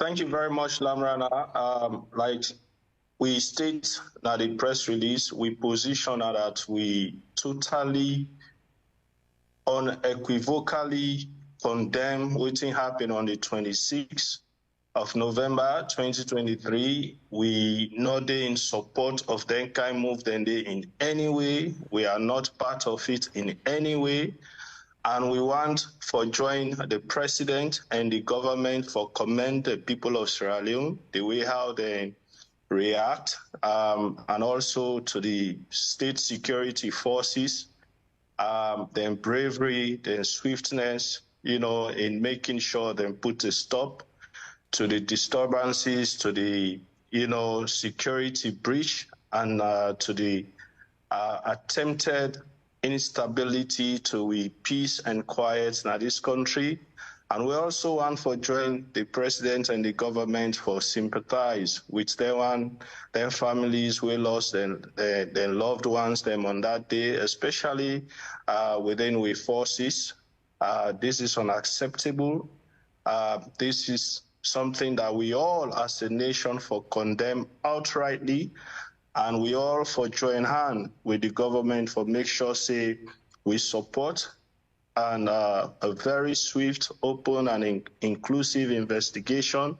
Thank you very much, Lamrana. Like we state that the press release, we position that we totally, unequivocally condemn what happened on the 26th of November 2023. We not in support of the kind move in any way. We are not part of it in any way. And we want for join the president and the government for commend the people of Sierra Leone, the way how they react, and also to the state security forces, their bravery, their swiftness, in making sure they put a stop to the disturbances, to the, security breach, and to the attempted instability to peace and quiet in this country. And we also want for join the president and the government for sympathize with their families who lost their loved ones them on that day, especially within we forces. This is unacceptable. This is something that we all as a nation for condemn outrightly. And we all for join hand with the government for make sure say we support and a very swift, open and inclusive investigation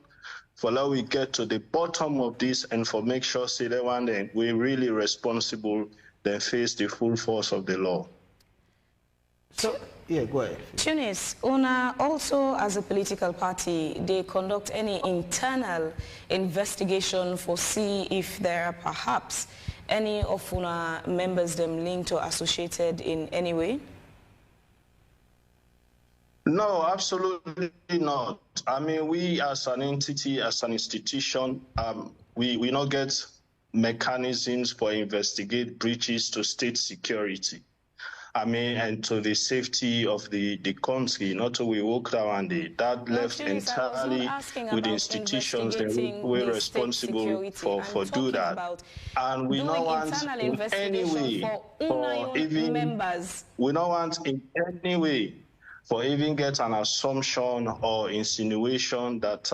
for how we get to the bottom of this and for make sure say that one day we're really responsible then face the full force of the law. So, yeah, go ahead. Tunis, UNA also as a political party, they conduct any internal investigation for see if there are perhaps any of UNA members them linked or associated in any way? No, absolutely not. I mean, we as an entity, as an institution, we not get mechanisms for investigate breaches to state security. I mean, and to the safety of the country, not to we walk around it. That left entirely with institutions that we're responsible for do that. And we don't want in any way for even members. We don't want in any way for even get an assumption or insinuation that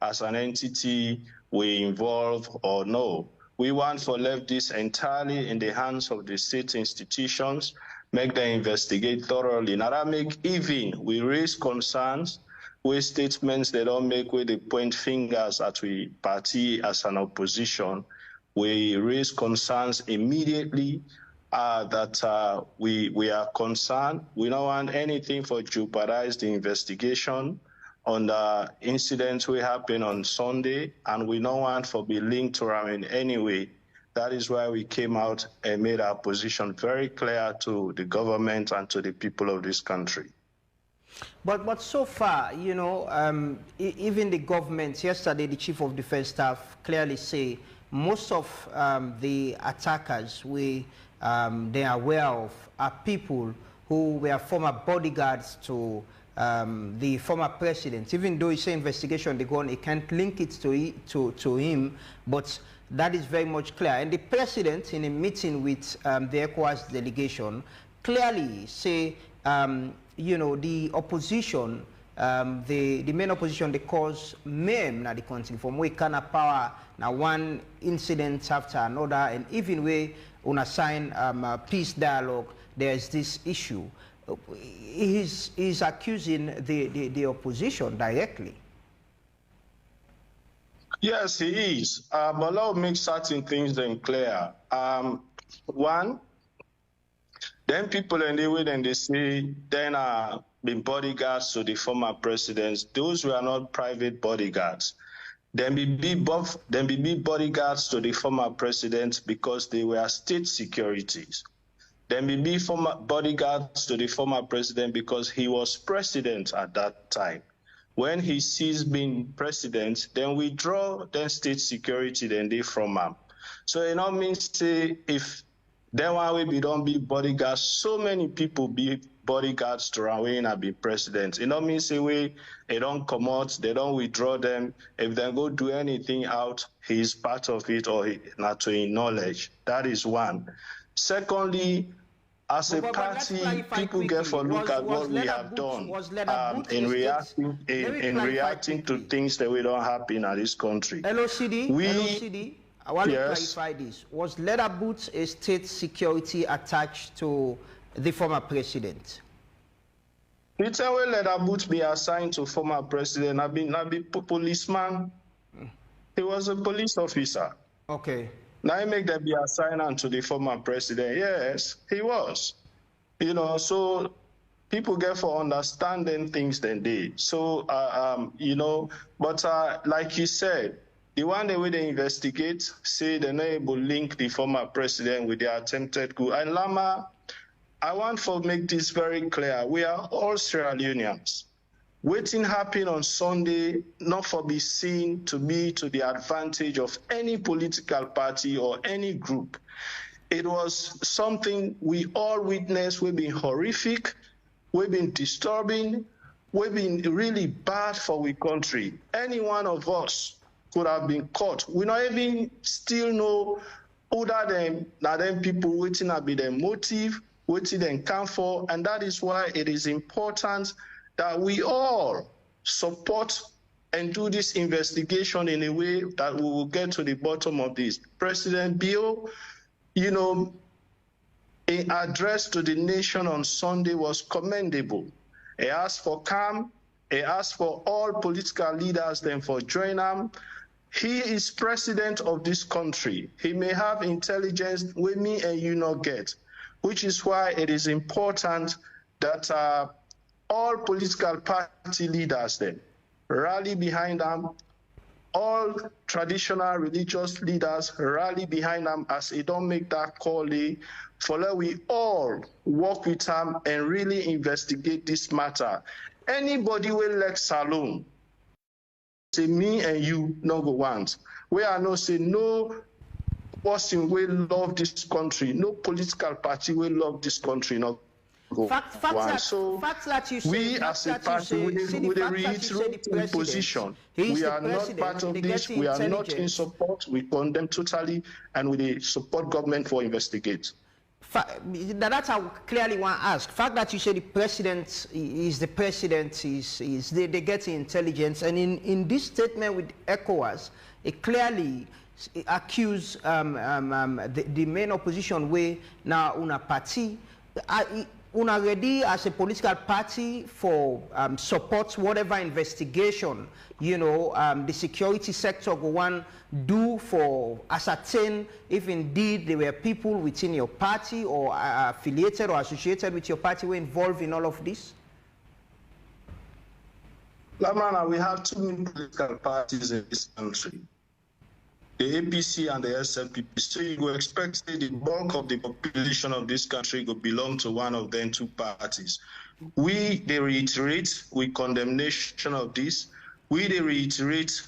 as an entity we involve or no. We want for left this entirely in the hands of the state institutions, make them investigate thoroughly. Now that make even we raise concerns with statements they don't make where they point fingers at we party as an opposition. We raise concerns immediately that we are concerned. We don't want anything for jeopardize the investigation on the incidents we happened on Sunday, and we don't want for be linked to them in any way. That is why we came out and made our position very clear to the government and to the people of this country. But so far, even the government, yesterday the Chief of Defense Staff clearly say most of the attackers they are aware of are people who were former bodyguards to the former president. Even though it's an investigation, they can't link it to him, but that is very much clear. And the president, in a meeting with the ECOWAS delegation, clearly say, the opposition, the main opposition, they cause mayhem in the country from where kind of power, now one incident after another, and even where on a sign peace dialogue, there's this issue. He's accusing the opposition directly. Yes, he is. But let me make certain things then clear. One, then people in the way then they say then been bodyguards to the former presidents. Those were not private bodyguards. Then be bodyguards to the former president because they were state securities. Then be former bodyguards to the former president because he was president at that time. When he ceased being president, then we draw then state security then they from him. So it not means say if then why we don't be bodyguards, so many people be bodyguards to run away and be president. It not means say they don't come out, they don't withdraw them. If they go do anything out, he's part of it or not to knowledge. That is one. Secondly, as a party, people get for look at what we have done in reacting to things that we don't happen in this country. LOCD, I want to clarify this. Was leather boots a state security attached to the former president? The time when leather boots be assigned to former president, I've been policeman. He was a police officer. Okay. Now I make that be assigned to the former president. Yes, he was. You know, so people get for understanding things than they. So, you know, but like you said, the one way they investigate, say they're not able to link the former president with the attempted coup. And Lama, I want to make this very clear. We are all Sierra Leoneans. Waiting happened on Sunday, not for be seen to be to the advantage of any political party or any group. It was something we all witnessed. We've been horrific. We've been disturbing. We've been really bad for our country. Any one of us could have been caught. We not even still know other than people waiting to be their motive, waiting them come for, and that is why it is important that we all support and do this investigation in a way that we will get to the bottom of this. President Bill, you know, an address to the nation on Sunday was commendable. He asked for calm. He asked for all political leaders then for join him. He is president of this country. He may have intelligence we me and you not get, which is why it is important that all political party leaders then rally behind them. All traditional religious leaders rally behind them as they don't make that call for let we all work with them and really investigate this matter. Anybody will let Salon say me and you no go want. We are not say no person will love this country, no political party will love this country. No. Facts that you say, we as a party, we reiterate the position. We are not part of this. We are not in support. We condemn totally, and we support government for investigate. That's how clearly one ask. Fact that you say the president is they get intelligence, and in this statement with ECOWAS, it clearly accuse the main opposition way now una party. Una ready as a political party for support whatever investigation, you know, the security sector go on do for ascertain if indeed there were people within your party or affiliated or associated with your party were involved in all of this? Lamana, we have two main political parties in this country, the APC and the SLPP. So you will expect the bulk of the population of this country will belong to one of them two parties. They reiterate with condemnation of this. They reiterate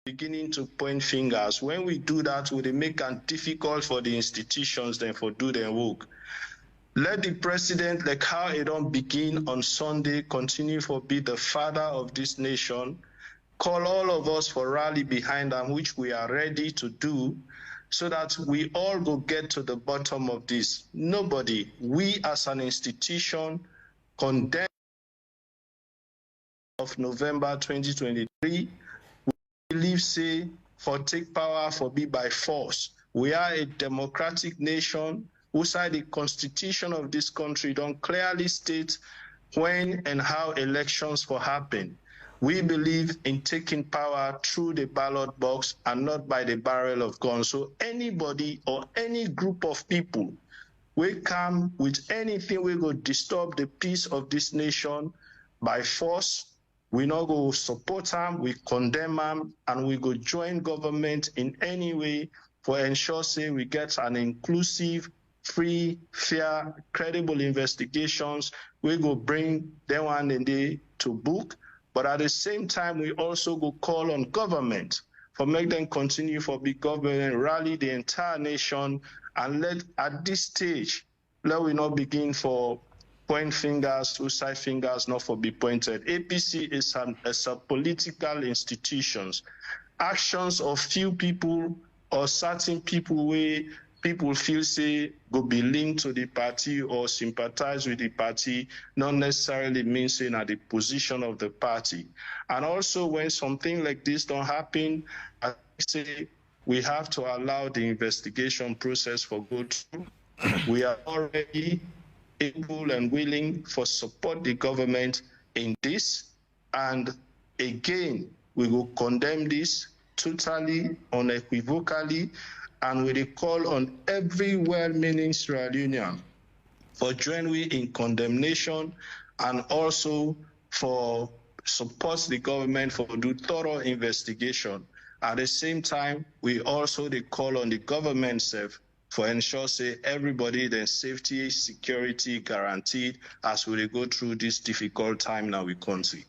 beginning to point fingers. When we do that, we make it difficult for the institutions then for do their work. Let the president, like how it don't begin on Sunday, continue for be the father of this nation. Call all of us for rally behind them, which we are ready to do, so that we all go get to the bottom of this. Nobody, we as an institution, condemn of November 2023. Believe say for take power for be by force. We are a democratic nation whose the constitution of this country don't clearly state when and how elections will happen. We believe in taking power through the ballot box and not by the barrel of guns. So anybody or any group of people will come with anything we go disturb the peace of this nation by force. We not go support them, we condemn them, and we go join government in any way for ensure say we get an inclusive, free, fair, credible investigations. We go bring them one day to book, but at the same time, we also go call on government for make them continue for big government, rally the entire nation, and let at this stage, let we not begin for point fingers, suicide fingers not for be pointed. APC is a political institutions. Actions of few people or certain people where people feel say go be linked to the party or sympathize with the party, not necessarily mean saying at the position of the party. And also when something like this don't happen, I say we have to allow the investigation process for go through. We are already able and willing for support the government in this. And again, we will condemn this totally, unequivocally, and we call on every well-meaning Sierra Leonean for joining in condemnation and also for support the government for do thorough investigation. At the same time, we also call on the government self for ensure say everybody their safety, security guaranteed as we go through this difficult time now we country.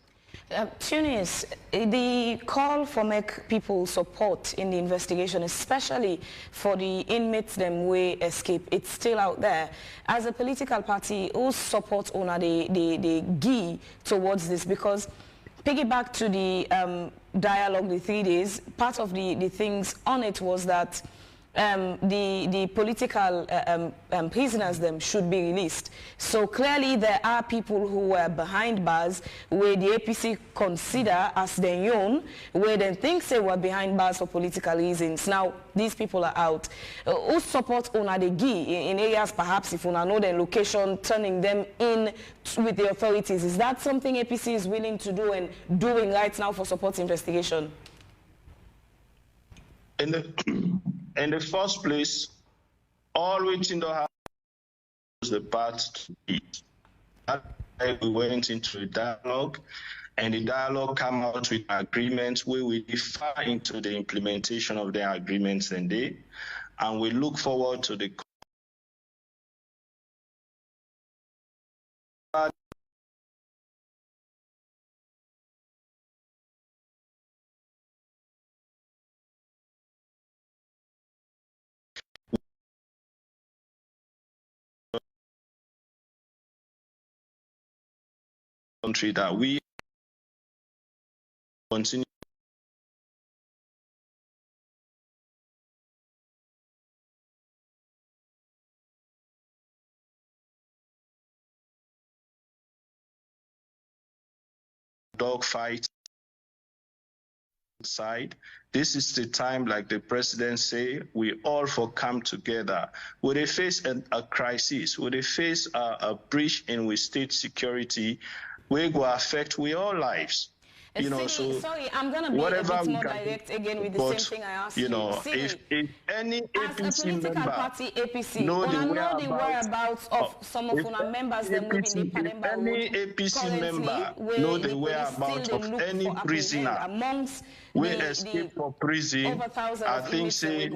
Tunis, the call for make people support in the investigation, especially for the inmates them way escape, it's still out there. As a political party, who support on the key towards this? Because piggyback to the dialogue, the 3 days, part of the things on it was that the political prisoners them should be released. So clearly there are people who were behind bars where the APC consider as their own, where they think they were behind bars for political reasons. Now these people are out. Who support Una the Gi in areas perhaps if Una know their location, turning them in with the authorities? Is that something APC is willing to do and doing right now for support investigation? In the first place, all waiting to have the path to it. We went into a dialogue, and the dialogue came out with agreements where we differ into the implementation of the agreements and we look forward to the country that we continue dogfight side. This is the time, like the president say, we all for come together. Would they face a crisis? Would they face a breach in with state security? We go affect we all lives. You know, so sorry, I'm gonna be a bit more direct again with the same thing I asked you. Know, if any APC member party APC, know the whereabouts of some of our members that live in the Pademba Road. Any APC member know the whereabouts of any prisoner amongst we escape from prison. I think say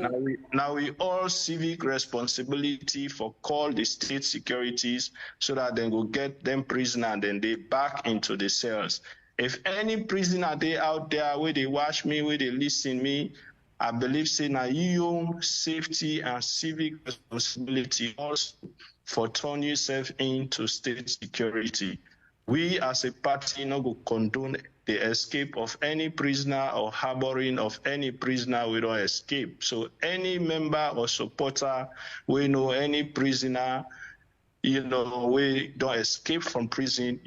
now we all civic responsibility for call the state securities so that they will get them prisoner and then they back into the cells. If any prisoner they out there where they watch me, where they listen me, I believe say now your safety and civic responsibility also for turn yourself into state security. We as a party not go condone the escape of any prisoner or harboring of any prisoner we don't escape. So any member or supporter we know any prisoner, you know, we don't escape from prison,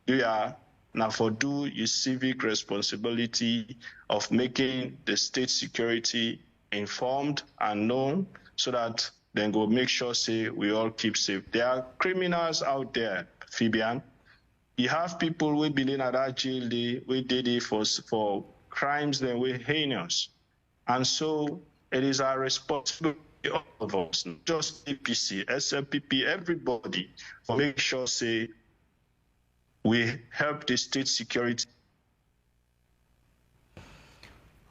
you are now for do your civic responsibility of making the state security informed and known so that then go make sure say we all keep safe. There are criminals out there, Fabian. You have people who believe at that jail day, we did it for crimes that were heinous. And so it is our responsibility, all of us, not just APC, SLPP, everybody, for make sure say we help the state security.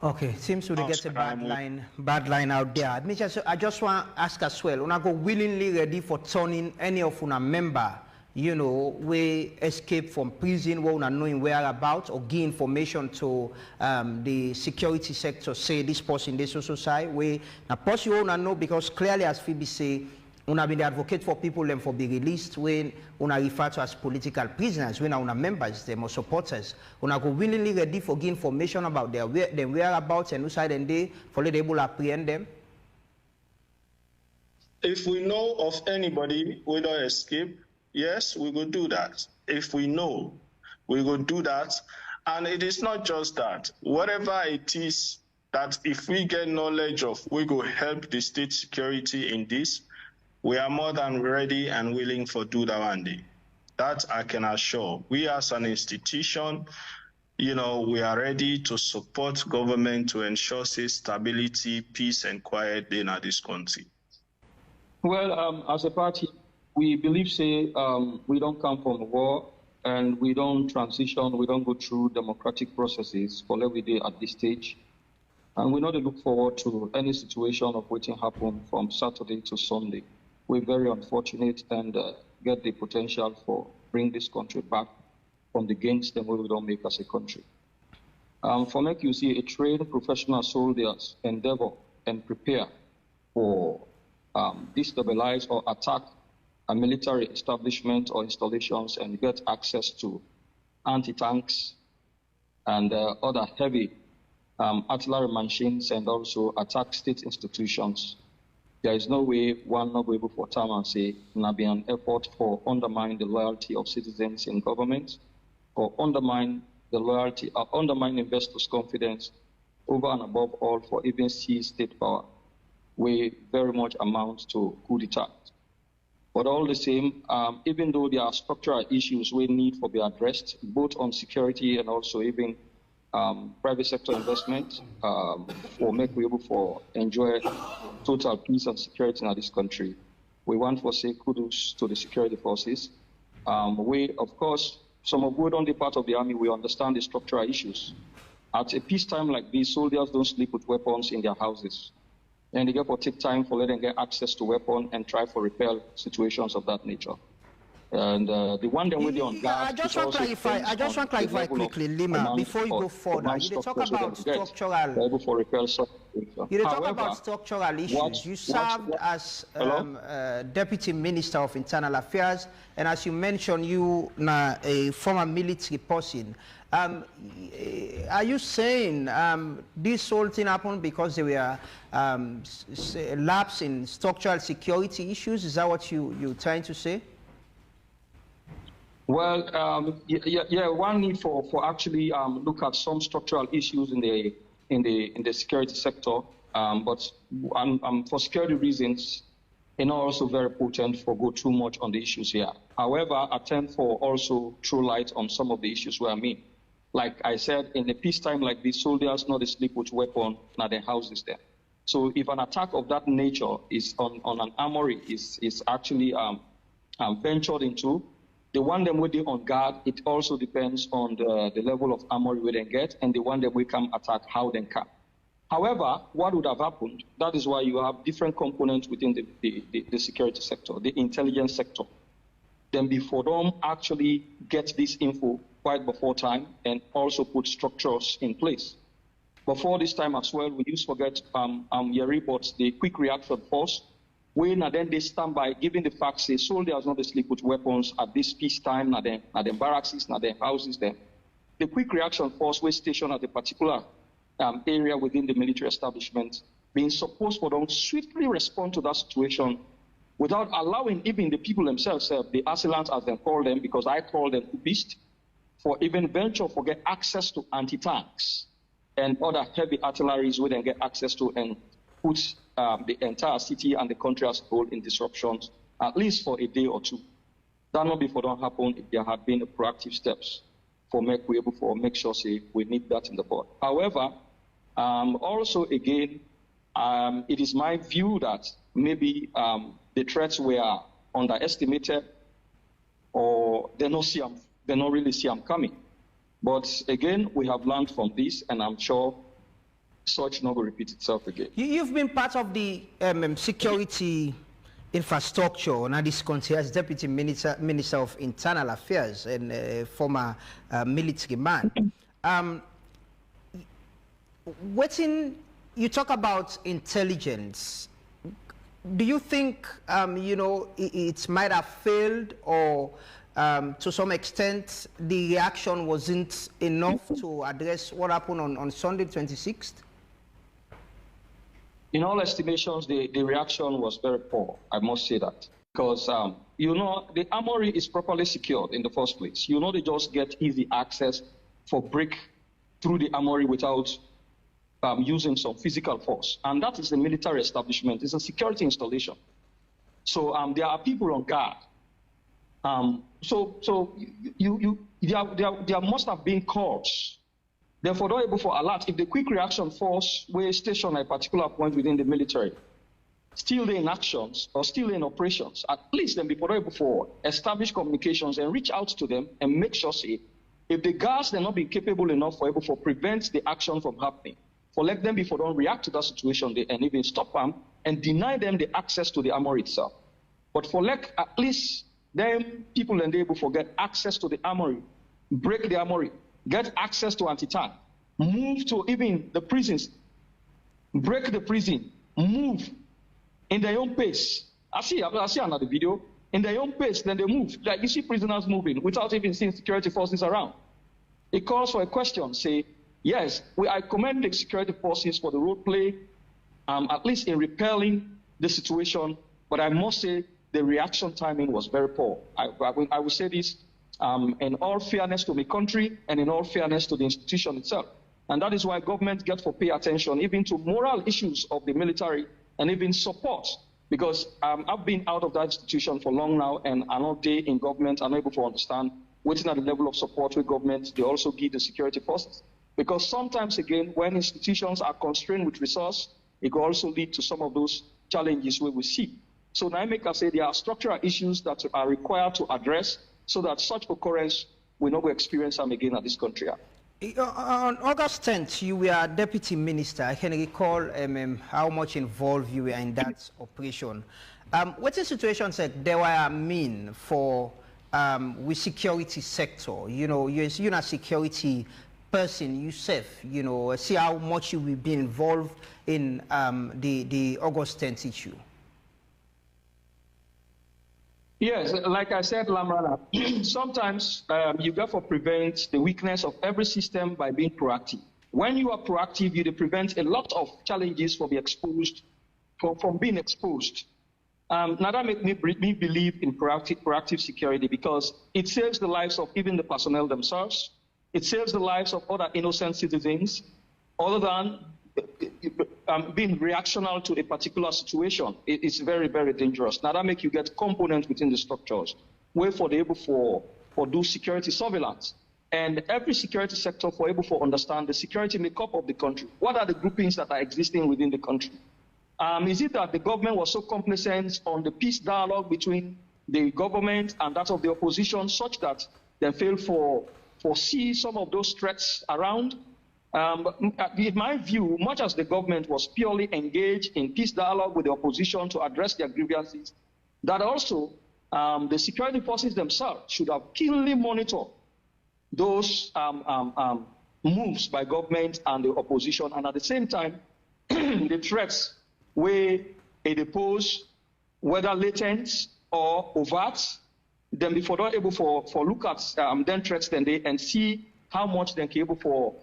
Okay, seems we get a bad line out there. I just want to ask as well, una go willingly ready for turning any of una member, you know, we escape from prison, we not knowing whereabouts or give information to the security sector, say this person, this social side, we now person you wanna know because clearly as Phoebe say, una been advocate for people them for be released when una refer to as political prisoners, when una members, them or supporters, una go willingly ready for give information about their whereabouts and who side and they for the able to apprehend them? If we know of anybody who don't escape, yes, we will do that. If we know, we will do that. And it is not just that. Whatever it is that if we get knowledge of, we will help the state security in this, we are more than ready and willing for do that one day. That I can assure. We as an institution, we are ready to support government to ensure stability, peace, and quiet in this country. Well, as a party, we believe, we don't come from war and we don't transition, we don't go through democratic processes for every day at this stage. And we not look forward to any situation of what happen from Saturday to Sunday. We're very unfortunate and get the potential for bring this country back from the gains that we don't make as a country. For make you see a trained professional soldiers endeavor and prepare for destabilize or attack a military establishment or installations and get access to anti-tanks and other heavy artillery machines and also attack state institutions. There is no way one not be able for time and say be an effort for undermine the loyalty of citizens in government or undermine the loyalty or undermine investors' confidence over and above all for even seize state power. We very much amount to coup d'etat. But all the same, even though there are structural issues we need to be addressed, both on security and also even private sector investment, for make we able for enjoy total peace and security in this country. We want to say kudos to the security forces. We, of course, some of we on the part of the army, we understand the structural issues. At a peacetime like this, soldiers don't sleep with weapons in their houses. And they get for take time for letting get access to weapon and try for repel situations of that nature. And the one that we're on guard. I just want to clarify quickly, Leema, before you go further. You talk about structural. You talk about structural issues. You served as Deputy Minister of Internal Affairs, and as you mentioned, you are a former military person. Are you saying this whole thing happened because there were lapse in structural security issues? Is that what you're trying to say? Well, yeah, one need for actually look at some structural issues in the security sector, but for security reasons, it's not also very important for go too much on the issues here. However, I tend for also throw light on some of the issues where I mean. Like I said, in a peacetime like this, soldiers not sleep with weapon, not their houses there. So if an attack of that nature is on an armory is actually ventured into, the one that we do on guard, it also depends on the level of armory we then get, and the one that we can attack, how they can. However, what would have happened, that is why you have different components within the security sector, the intelligence sector. Then before them actually get this info quite before time and also put structures in place. Before this time as well, we used to get your reports, the quick reaction force, when and then they stand by giving the facts, say soldiers not sleep with weapons at this peacetime, not their barracks, not their houses there. The quick reaction force was stationed at a particular area within the military establishment, being supposed for them swiftly respond to that situation without allowing even the people themselves, the assailants as they call them, because I call them beasts, for even venture for get access to anti-tanks and other heavy artilleries we then get access to and put the entire city and the country as a whole in disruptions, at least for a day or two. That not before don't happen if there had been proactive steps for make sure say we need that in the board. However, also again, it is my view that maybe the threats were underestimated or they not really see them coming. But again, we have learned from this, and I'm sure such not will repeat itself again. You've been part of the security infrastructure in this country as Deputy Minister of Internal Affairs and former military man. You talk about intelligence. do you think, you know, it might have failed, or to some extent the reaction wasn't enough to address what happened on Sunday 26th? In all estimations, the reaction was very poor, I must say that. Because, you know, the armory is properly secured in the first place. You know, they just get easy access for break through the armory without using some physical force. And that is a military establishment. It's a security installation. So there are people on guard. There must have been calls. Therefore, not able for alert. If the quick reaction force were stationed at a particular point within the military, still in actions or still in operations, at least then before able for establish communications and reach out to them and make sure, say, if the guards they're not be capable enough for able for prevent the action from happening, for let them before don't react to that situation and even stop them and deny them the access to the armory itself. But for let at least them people and they able for get access to the armory, break the armory, get access to anti-tank, move to even the prisons, break the prison, move in their own pace. I see another video. In their own pace, then they move. Like you see prisoners moving without even seeing security forces around. It calls for a question, say, yes, I commend the security forces for the role play, at least in repelling the situation, but I must say the reaction timing was very poor. I will say this in all fairness to my country and in all fairness to the institution itself. And that is why government gets to pay attention even to moral issues of the military and even support. Because I've been out of that institution for long now, and I'm not day in government, I'm able to understand waiting at the level of support with government, they also give the security forces. Because sometimes, again, when institutions are constrained with resource, it can also lead to some of those challenges we will see. So now I make us say there are structural issues that are required to address so that such occurrence will not experience them again at this country. On August 10th, you were deputy minister. I can recall how much involved you were in that operation. What's the situation said there were mean for with security sector? You know, you're a security person yourself. You know, see how much you will be involved in the August 10th issue. Yes, like I said, Lamrana, sometimes you therefore prevent the weakness of every system by being proactive. When you are proactive, you prevent a lot of challenges from being exposed, from being exposed. Now that makes me believe in proactive security because it saves the lives of even the personnel themselves. It saves the lives of other innocent citizens, other than being reactional to a particular situation. It's very, very dangerous. Now that makes you get components within the structures, where for the able for do security surveillance. And every security sector for able to understand the security makeup of the country. What are the groupings that are existing within the country? Is it that the government was so complacent on the peace dialogue between the government and that of the opposition such that they fail for foresee some of those threats around? In my view, much as the government was purely engaged in peace dialogue with the opposition to address their grievances, that also the security forces themselves should have keenly monitored those moves by government and the opposition, and at the same time, the threats where they pose, whether latent or overt, then before they're able for look at them threats then they and see how much they're able for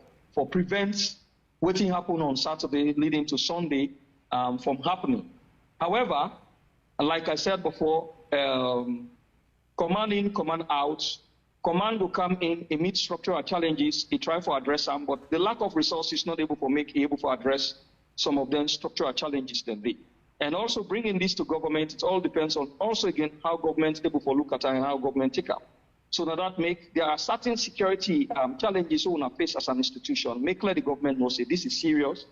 prevent what happened on Saturday leading to Sunday from happening. However, like I said before, command in, command out, command will come in, amid structural challenges, they try to address them, but the lack of resources is not able to address some of them structural challenges then they. And also bringing this to government, it all depends on also again how government able to look at it and how government take up. So that there are certain security challenges we face as an institution. Make let the government know say this is serious,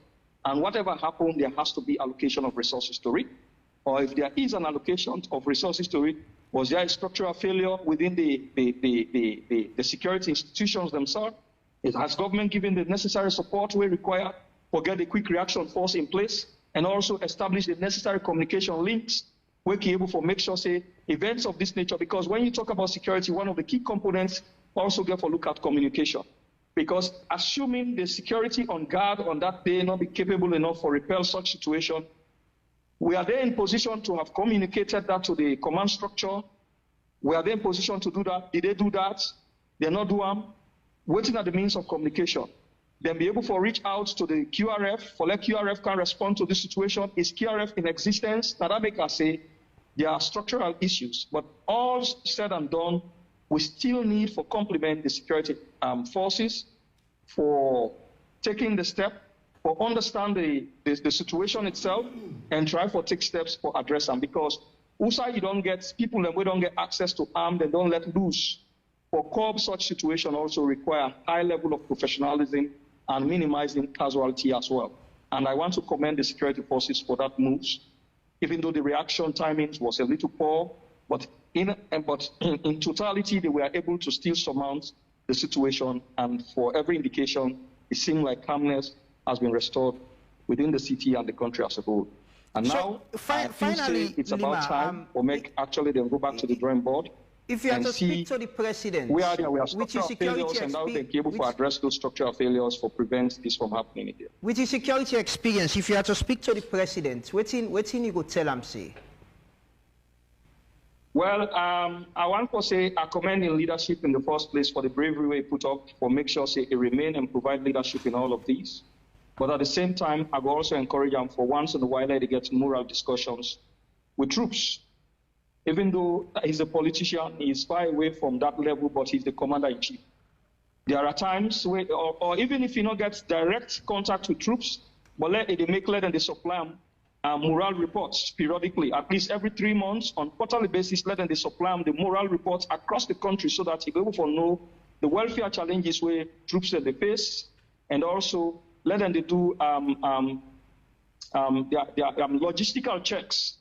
and whatever happens, there has to be allocation of resources to it. Or if there is an allocation of resources to it, was there a structural failure within the security institutions themselves? Has government given the necessary support we require for get a quick reaction force in place, and also establish the necessary communication links we can able to make sure, say, events of this nature, because when you talk about security, one of the key components also get for look at communication. Because assuming the security on guard on that day not be capable enough for repel such situation, We are there in position to have communicated that to the command structure. We are there in position to do that. Did they do that? They're not doing. Waiting at the means of communication. Then be able to reach out to the QRF, for let QRF can respond to this situation. Is QRF in existence? Now that make us say there are structural issues. But all said and done, we still need for complement the security forces for taking the step, for understand the situation itself, and try for take steps for address them. Because outside you don't get people and we don't get access to arm, they don't let loose. For curb such situation also require high level of professionalism and minimizing casualty as well. And I want to commend the security forces for that moves, even though the reaction timing was a little poor, but in totality, they were able to still surmount the situation, and for every indication, it seemed like calmness has been restored within the city and the country as a whole. And so now, finally, it's about time for actually then go back to the drawing board. If you have to speak to the president, we are structural failures, and now they're able to address those structural failures for prevent this from happening here. With the security experience, if you have to speak to the president, what you go tell him, say? Well, I want to say I commend in leadership in the first place for the bravery we put up for make sure say it remain and provide leadership in all of these. But at the same time, I will also encourage them for once in a while to get moral discussions with troops. Even though he's a politician, he is far away from that level, but he's the commander-in-chief. There are times where, or even if he not gets direct contact with troops, but let them supply moral reports periodically, at least every 3 months on quarterly basis, let them supply the moral reports across the country so that he will be able to know the welfare challenges where troops that they face, and also let them do their logistical checks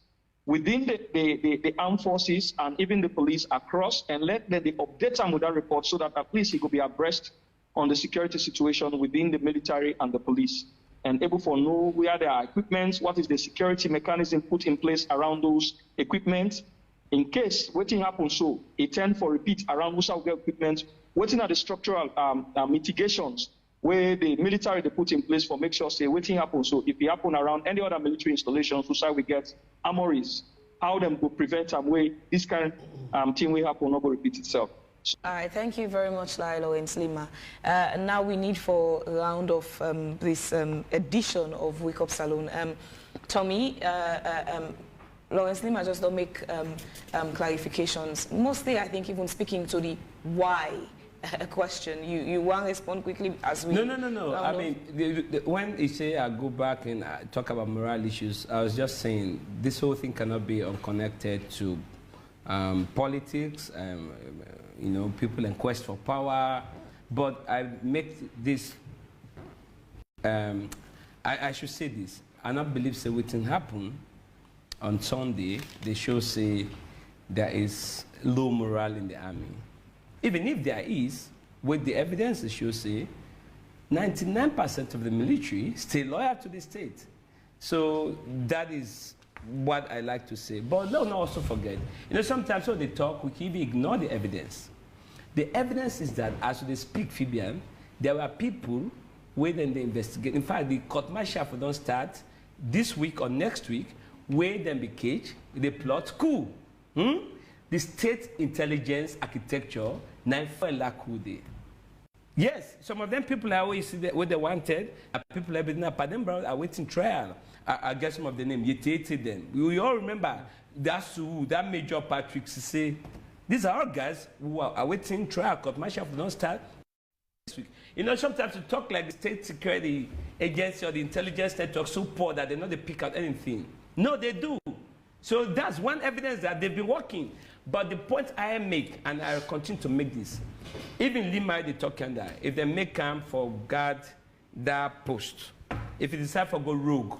within the armed forces and even the police across, and let them update them with that report so that at least he could be abreast on the security situation within the military and the police, and able to know where there are equipments, what is the security mechanism put in place around those equipment. In case waiting happens, so it tend for repeat around who shall get equipment, waiting at the structural mitigations where the military they put in place for make sure say waiting happens. So if it happen around any other military installations, so shall we get armories, how them will prevent them way this kind of thing will happen not go repeat itself. All right, thank you very much, Lilo and Leema. Now we need for a round of this edition of Wake Up Salon. Tommy, Lawrence Leema just don't make clarifications. Mostly, I think, even speaking to the why question. You want to respond quickly as we... No. I mean, when you say I go back and I talk about moral issues, I was just saying this whole thing cannot be unconnected to politics, you know, people in quest for power. But I make this, I should say this. I not believe so everything happened on Sunday. They show say there is low morale in the army. Even if there is, with the evidence it shows say 99% of the military stay loyal to the state. So that is what I like to say. But don't also forget, you know, sometimes when they talk, we can even ignore the evidence. The evidence is that as they speak, Fabian, there were people where then they investigate. In fact, the court martial for don't start this week or next week, where then be caged, they plot coup. The state intelligence architecture, 9 yes, some of them people are always what they wanted. People have been up at them are waiting trial. I guess some of the name, you dated them. We all remember that's who that Major Patrick say. These are all guys who are awaiting trial. Court martial don't start this week. You know, sometimes you talk like the state security agency or the intelligence network so poor that they know they pick out anything. No, they do. So that's one evidence that they've been working. But the point I make, and I will continue to make this, even Leema the talking that if they make camp for guard that post, if you decide to go rogue,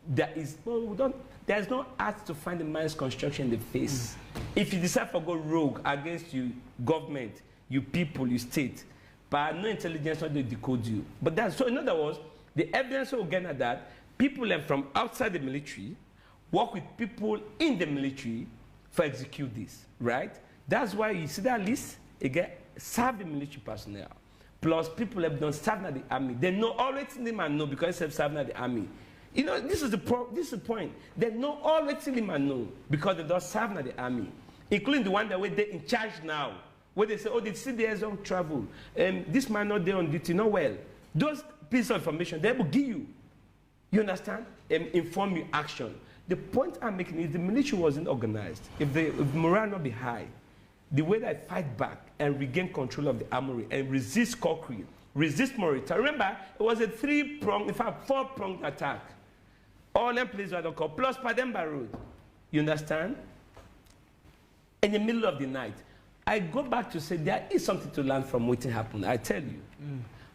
there is no art to find the man's construction in the face. If you decide to go rogue against you, government, you people, you state, but no intelligence not to decode you. But that's so. In other words, the evidence we're getting at that people from outside the military work with people in the military for execute this, right? That's why you see that list, again, serve the military personnel. Plus people have done serve in the army. They know already them and know because they have served in the army. You know, this is the point. They know all what Leema know because they don't serve in the army, including the one that were there in charge now, where they say, oh, the CDS don't travel, this man not there on duty, not well. Those pieces of information they will give you. You understand? Inform you action. The point I'm making is the military wasn't organized. If morale not be high, the way they fight back and regain control of the armory and resist Kokri, resist Morita. Remember, it was a three-pronged, in fact, four-pronged attack. All them places were not called, plus Pademba Road. You understand? In the middle of the night. I go back to say there is something to learn from what happened, I tell you.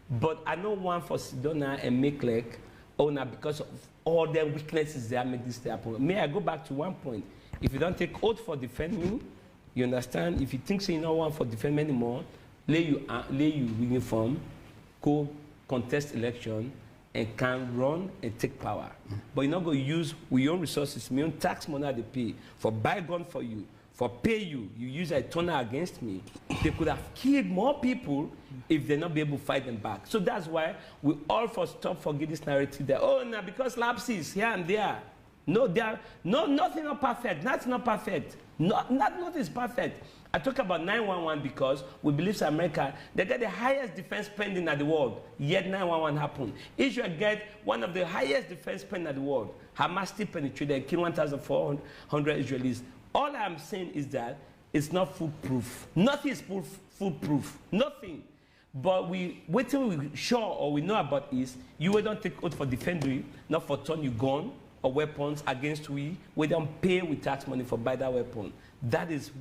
But I know one for Sidona and Meklek, owner, because of all their weaknesses that make this happen. May I go back to one point? If you don't take oath for defending, you understand? If you think so you don't want for defend anymore, lay you uniform, go contest election, and can run and take power. But you're not going to use with your own resources, my own tax money they pay, for buy gun for you, for pay you, you use a toner against me. They could have killed more people if they're not be able to fight them back. So that's why we all forget this narrative that, oh, now because lapses here and there. No, nothing not perfect. That's not perfect. Nothing is perfect. I talk about 911 because we believe America, they get the highest defense spending in the world, yet 911 happened. Israel get one of the highest defense spending in the world. Hamas still penetrated, killed 1,400 Israelis. All I'm saying is that it's not foolproof. Nothing is foolproof. Nothing. But wait till we're sure or we know about is, you will don't take oath for defending, not for turn you gun or weapons against we don't pay with tax money for buy that weapon. That is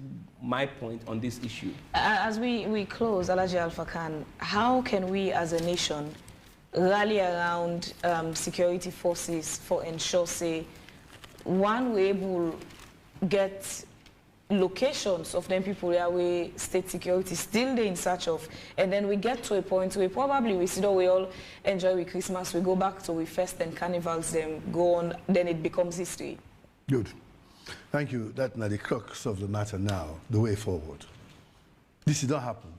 my point on this issue. As we close, Alhaji Alpha Khan, how can we as a nation rally around security forces for ensure, say, one, we're able get locations of them people where we state security still they in search of, and then we get to a point where probably we see that we all enjoy with Christmas, we go back to we fest and carnivals, them go on, then it becomes history. Good. Thank you. That's not the crux of the matter now, the way forward. This did not happen.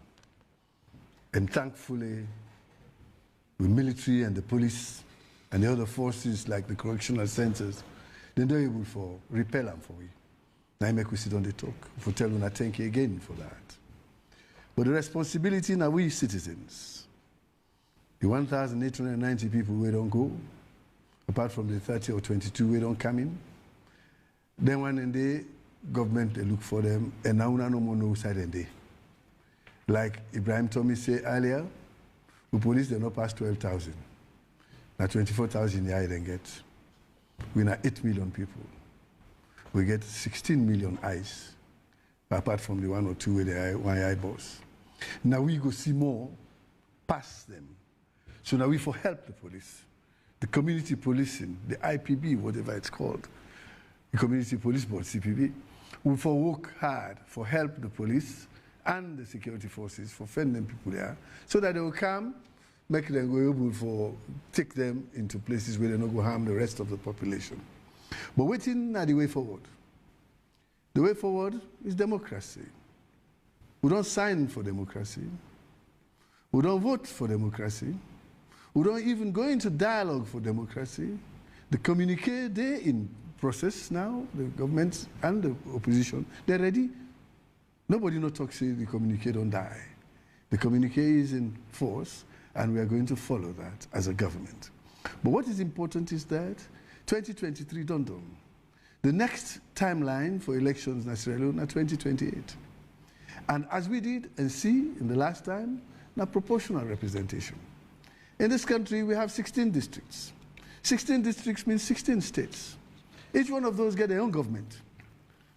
And thankfully, the military and the police and the other forces like the correctional centers, they're not able to repel them for we. Now make we sit on the talk. For tell you, I thank you again for that. But the responsibility now we citizens, the 1,890 people we don't go, apart from the 30 or 22 we don't come in. Then one in the government they look for them, and now no more no side in day. Like Ibrahim Tommy said earlier, the police they not pass 12,000. Now 24,000 Yaya then get. We now 8 million people. We get 16 million eyes, apart from the 1 or 2 with the one eye boss. Now we go see more past them. So now we for help the police, the community policing, the IPB, whatever it's called, the Community Police Board, CPB, we for work hard for help the police and the security forces for fending people there, so that they will come, make them go able for take them into places where they don't go harm the rest of the population. But waiting are the way forward. The way forward is democracy. We don't sign for democracy. We don't vote for democracy. We don't even go into dialogue for democracy. The communique, they're in process now, the government and the opposition, they're ready. Nobody no talks, say the communique don't die. The communique is in force, and we are going to follow that as a government. But what is important is that 2023 don't do. The next timeline for elections in Sierra Leone are 2028. And as we did and see in the last time, now proportional representation. In this country, we have 16 districts. 16 districts means 16 states. Each one of those get their own government.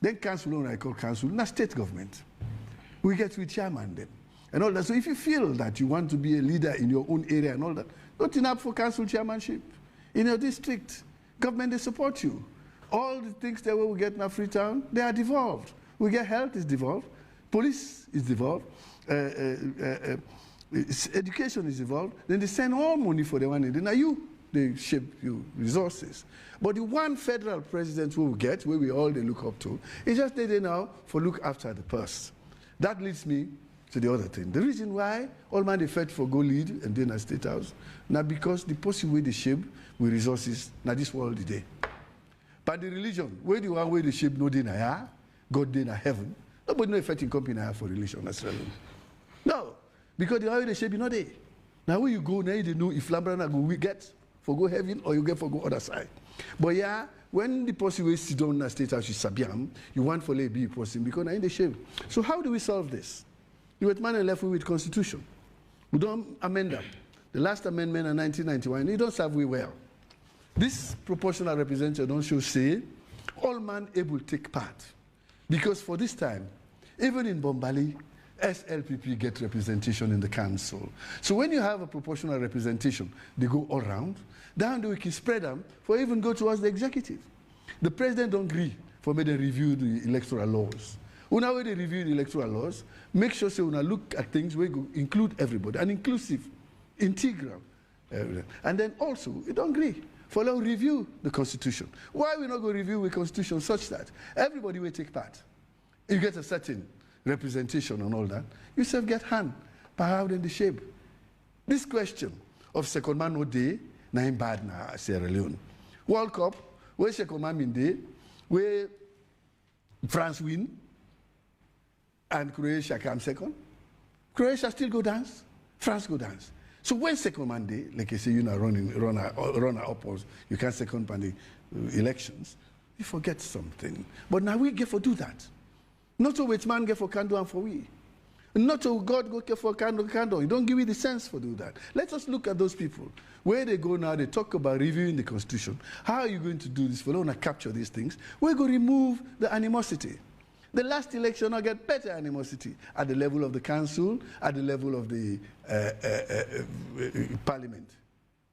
Then council, I call council, not state government. We get with chairman then. And all that. So if you feel that you want to be a leader in your own area and all that, don't turn up for council chairmanship. In your district, government, they support you. All the things that we get in Freetown, they are devolved. We get health is devolved, police is devolved, education is devolved. Then they send all money for the one. Then now they shape you resources. But the one federal president we will get, where we all they look up to, is just there now for look after the purse. That leads me to the other thing. The reason why all man they fight for go lead and then a state house, now because the policy way they shape with resources, now this world today. But the religion, where the one way they shape no day na God day na heaven. Nobody no fighting company for religion necessarily. No, because the way they shape you know day. Now where you go, now you know if Lambrana go we get for go heaven or you get for go other side. But yeah, when the person will sit down in a state house is Sabiam, you want for be person because now in the shape. So how do we solve this? You were man and left with constitution. We don't amend them. The last amendment in 1991, it don't serve we well. This proportional representation don't show say all man able to take part. Because for this time, even in Bombali, SLPP get representation in the council. So when you have a proportional representation, they go all around. Down we can spread them for even go towards the executive. The president don't agree for me to review the electoral laws. When they review the electoral laws, make sure so when I look at things we go include everybody, and inclusive, integral. And then also, you don't agree. Follow review the constitution. Why we not go review the constitution such that everybody will take part? You get a certain representation and all that, you self get hand, power in the shape. This question of second man no day, na in bad na Sierra Leone. World Cup, where second man in day, where France win, and Croatia come second. Croatia still go dance, France go dance. So when second man day, like I say, you know, run uppers, you can't second man the elections, you forget something. But now we get for do that. Not to which man get for candle and for we. Not to God go get for candle. You don't give me the sense for do that. Let us look at those people. Where they go now, they talk about reviewing the constitution. How are you going to do this? For want to capture these things. We're going to remove the animosity. The last election, I get better animosity at the level of the council, at the level of the parliament.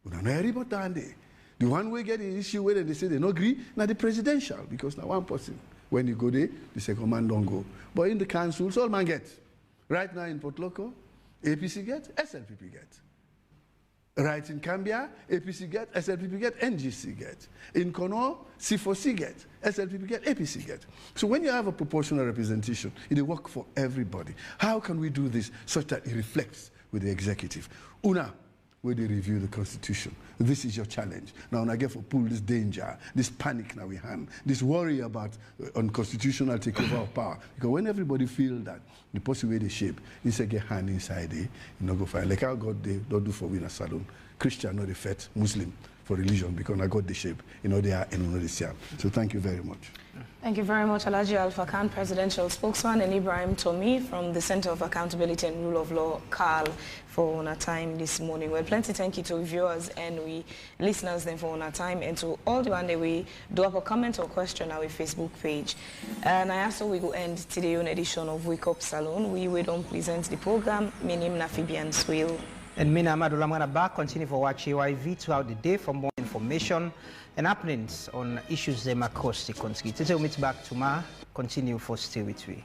We don't know about that. The one we get the issue where they say they don't agree, now the presidential, because now one person, when you go there, the second man don't go. But in the councils, all man get. Right now in Port Loco, APC get, SLPP get. Right in Cambia, APC get, SLPP get, NGC get. In Kanu, C4C get, SLPP get, APC get. So when you have a proportional representation, it will work for everybody. How can we do this such that it reflects with the executive? Una, where they review the constitution. This is your challenge. Now, when I get for pull this danger, this panic now we hand, this worry about unconstitutional takeover of power. Because when everybody feel that the possible way they shape, it's a get hand inside there, you know go find. Like how God they don't do for we in a salon. Christian not the fet, Muslim for religion because I got the shape. You know they are in the Siam. So thank you very much. Thank you very much, Alhaji Alpha Khan, Presidential Spokesman, and Ibrahim Tomi from the Center of Accountability and Rule of Law, CAL, for our time this morning. Well, plenty thank you to viewers and we listeners then for our time, and to all the one that we do have a comment or question on our Facebook page. And I also we go end today on edition of Wake Up Salon. We don't present the program. My name is Nafibian Swill. And me, Namadula, I'm going to back continue for watch AYV throughout the day for more information and happenings on issues them across the country. Today we meet back tomorrow. Continue for Stay With We.